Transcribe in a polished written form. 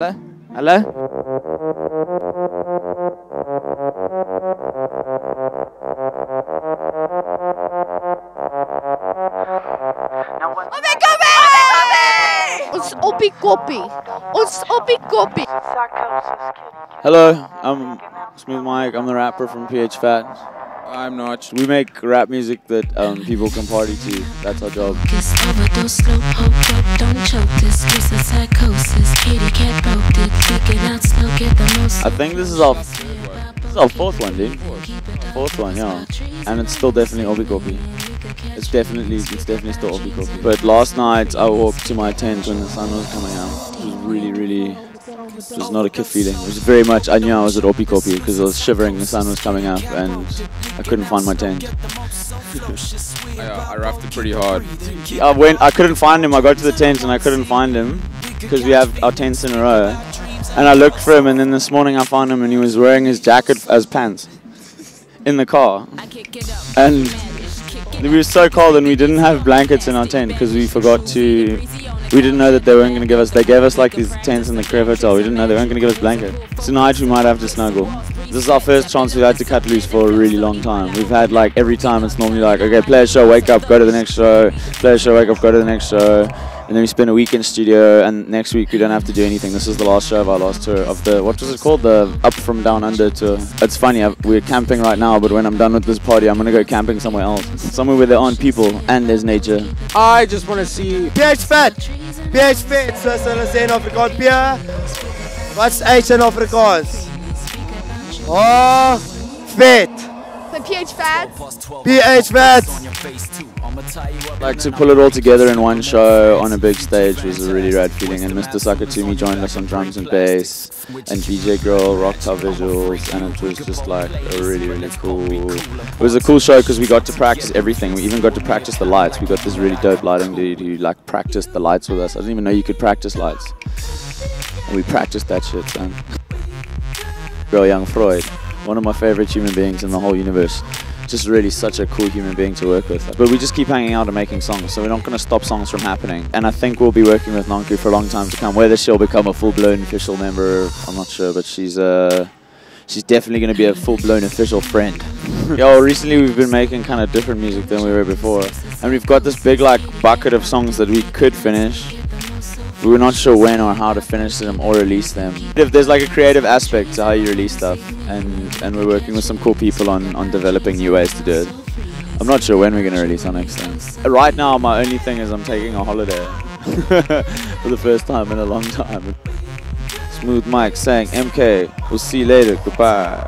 Hello? Hello? Ons oppie koppie. Ons oppie koppie. Hello, I'm Smooth Mike. I'm the rapper from PH Fat. I'm not. We make rap music that people can party to. That's our job. Overdose, slow, hold up, don't choke this. Kiss a psychosis, kitty cat broke it. Kick it out slow, get the most. I think this is our fourth one, dude. Fourth one, yeah. And it's still definitely Obi Kopi. It's definitely still Obi Kopi. But last night I walked to my tent when the sun was coming out. It was really, it was not a good feeling. It was very much, I knew I was at Obi Kopi because I was shivering, the sun was coming up and I couldn't find my tent. I roughed it pretty hard. I couldn't find him. I got to the tent and I couldn't find him because we have our tents in a row. And I looked for him, and then this morning I found him and he was wearing his jacket as pants in the car. And we were so cold and we didn't have blankets in our tent because we forgot to. We didn't know that they weren't going to give us. They gave us like these tents in the Crave Hotel. We didn't know they weren't going to give us blankets. Tonight we might have to snuggle. This is our first chance we've had to cut loose for a really long time. We've had like every time it's normally like, okay, play a show, wake up, go to the next show. Play a show, wake up, go to the next show. And then we spend a week in studio, and next week we don't have to do anything. This is the last show of our last tour of the, what was it called? The Up From Down Under tour. It's funny, we're camping right now, but when I'm done with this party, I'm going to go camping somewhere else. Somewhere where there aren't people and there's nature. I just want to see PH Fat. PH Fat, soos hulle sê in Afrikaans. Wat's H in Afrikaans? Oh, vet. The PH Fat. PH Fat. Like to pull it all together in one show on a big stage was a really rad feeling, and Mr. Sakatumi joined us on drums and bass, and DJ Girl rocked our visuals, and it was just like a really cool. It was a cool show because we got to practice everything. We even got to practice the lights. We got this really dope lighting dude who like practiced the lights with us. I didn't even know you could practice lights, and we practiced that shit, son. Real Young Freud, one of my favorite human beings in the whole universe. Just really such a cool human being to work with. But we just keep hanging out and making songs, so we're not going to stop songs from happening. And I think we'll be working with Nonku for a long time to come. Whether she'll become a full-blown official member, I'm not sure, but she's definitely going to be a full-blown official friend. Yo, recently we've been making kind of different music than we were before. And we've got this big like bucket of songs that we could finish. We were not sure when or how to finish them or release them. If there's like a creative aspect to how you release stuff, and we're working with some cool people on developing new ways to do it. I'm not sure when we're going to release our next thing. Right now my only thing is I'm taking a holiday for the first time in a long time. Smooth Mike saying, MK, we'll see you later, goodbye.